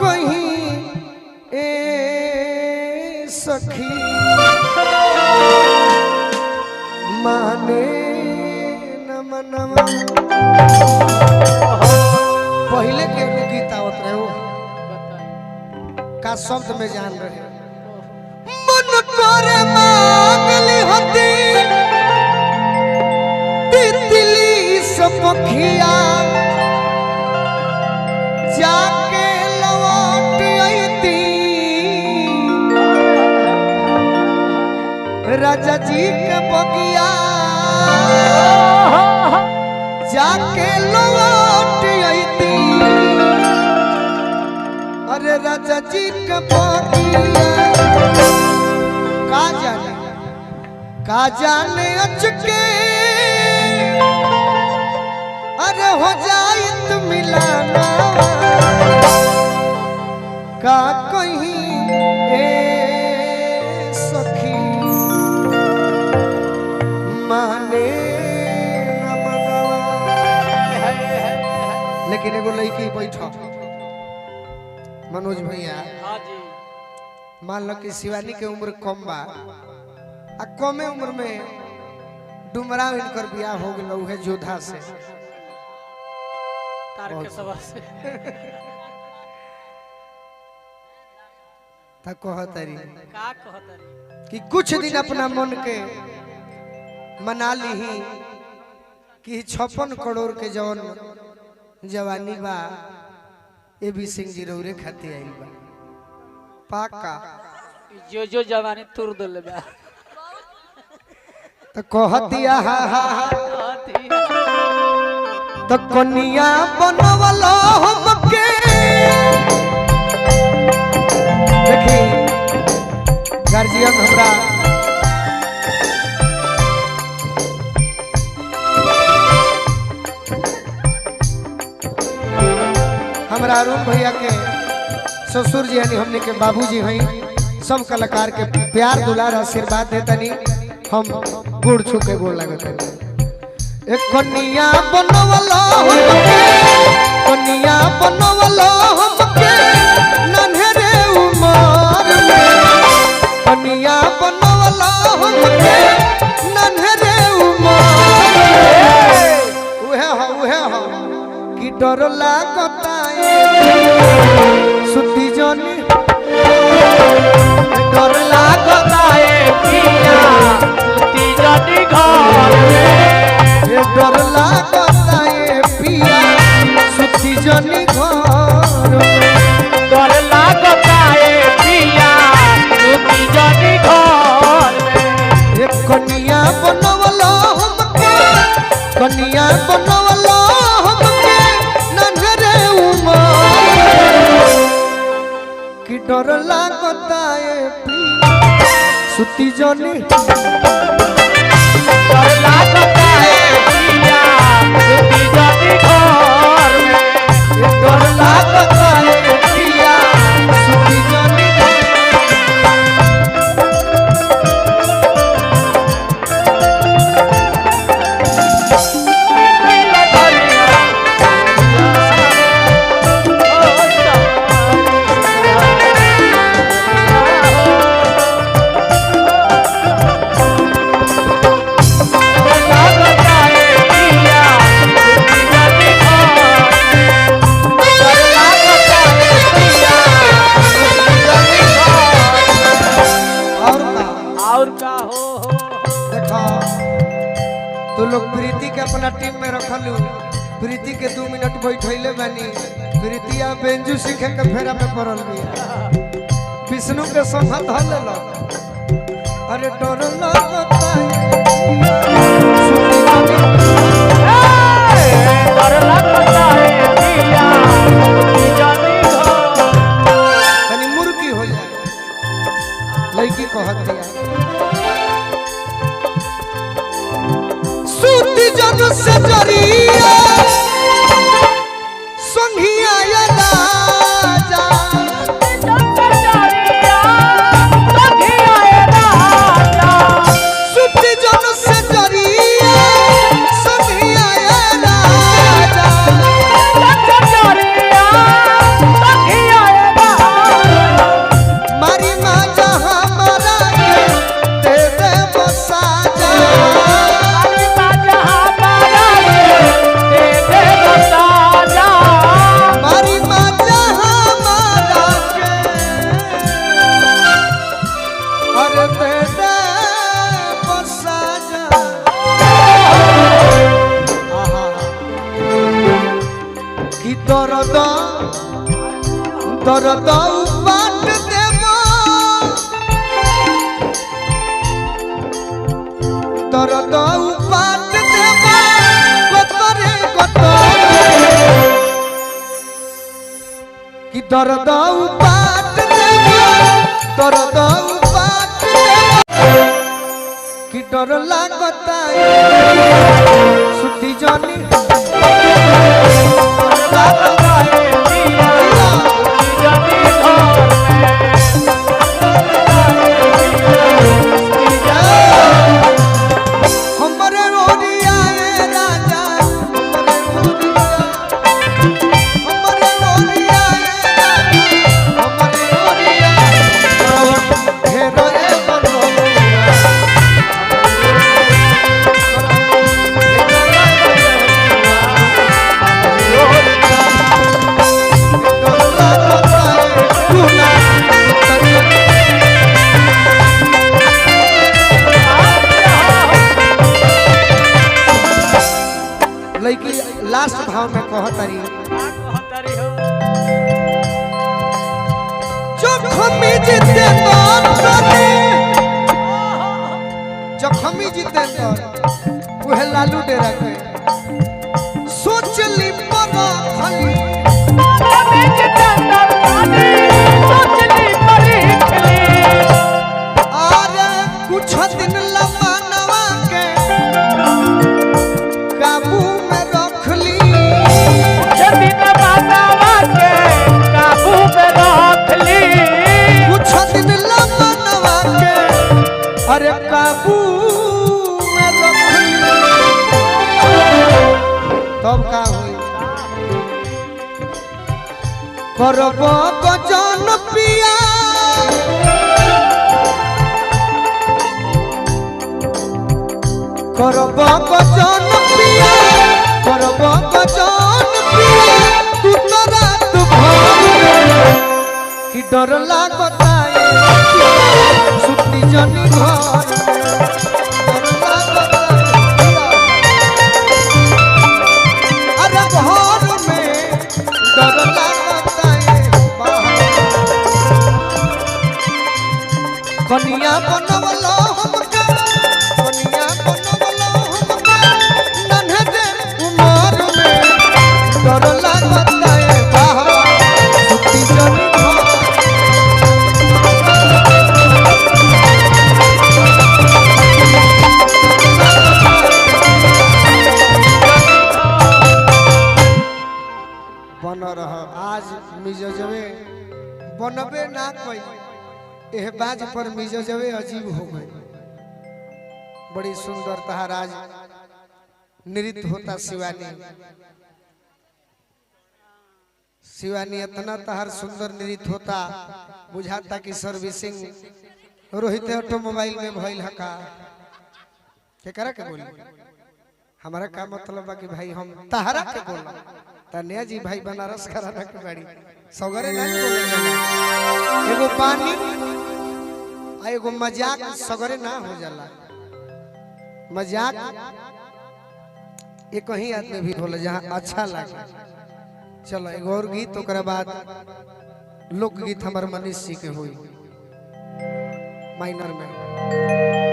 कहीं ए सखी माने नमनवा पहले के गीत आवत रहे हो का शब्द में जान रहे मन करे मांगली होती तितली सपखिया जाके लौट आईती राजा जी के बगिया जाके लौट आईती अरे राजा जी के बगिया का जाने अचके अरे हो जाए तो मिलाना का कहीं ए सखी माने लेकिन एगो लड़की बैठा मनोज भैया मान लो कि शिवानी के उम्र कम बा आ कमे उम्र में डुमरा इनकर बियाह हो गया है जोधा से कहतरी कि कुछ दिन अपना मन के मना ली कि 56 करोड़ के जौन जवानी बा ए भी सिंह जी रौरे खाती आई बा पाका जो जवानी तुर दल बा तो कहतिया तो कनिया बनवलो हमके देखी गार्जियन हमरा अरुण भैया के ससुर जी यानी हमने के बाबूजी हैं सब कलाकार के प्यार दुलार आशीर्वाद देतनी हम गुड़ छू के गोड़ लगत एक कन्या बनवलो हमके कन्या बनवलो हमके नन्हे उमर में कन्या बनवलो हमके नन्हे उमर उहे हो कि डर लागता सुती जनी डर लागता पिया सुती जनी घर में डर लागता पिया सुती जनी घर में डर लागता पिया सुती जनी घर में एक कन्या बनवलो हमके कन्या बनवलो हमके नन्हे उमर कि डर लागता पिया सुती जनी डर लागता पिया सुती जनी घर में डर लागता पिया सुती जनी अपना टीम में रखलू प्रीति के 2 मिनट बैठैले बानी प्रीतिया बेंजू सीखे के फेरा में पड़ल बिया विष्णु के संग धल लेलो अरे डर लगता डर लगता पिया सुती जनी घर तनी मुर्गी हो जाए लड़की कहत दिया सुती जन से जरिया संघिया या राजा सुती जन से जरिया संघिया या राजा दर्द बाट देबो दर्द बाट देबो गतरे गतरे कि दर्द बाट देबो दर्द बाट देबो कि डर लागता सुती जानी लास्ट भाव में कहतरी जखमी जीते जखमी जीते वह लालू डेरा के सोचली पर खाली अरे कुछ दिन लमानवा के काबू अरे काबू में तब का हुई करब गजन पिया करब गजन पिया करब गजन पिया तू तो रात भर कि डर लागता सुती जनी घर अरे घर में डर लागता कनिया बनवलो हमके कनिया बनवलो हमके नन्हे उमर में डर लागता सुती जनी आज मिजजवे बनबे ना कोई एह बाज पर मिजजवे अजीब हो गए बड़ी सुंदर तहार आज नृत्य होता शिवानी शिवानी इतना तहार सुंदर नृत्य होता बुझाता कि सर्विसिंग रोहित ऑटोमोबाइल में भइल हका के करा के बोली हमारा का मतलब बा कि भाई हम तहरा के बोला तन्या जी भाई बनारस कराना के गाड़ी सगरे ना बोले एगो पानी आ एगो मजाक सगरे ना हो जाला मजाक ये कहीं आदमी भी बोले जहाँ अच्छा लगे चलो एगो और गीत ओकरा बाद लोकगीत हमार मनीष जी के हुई माइनर में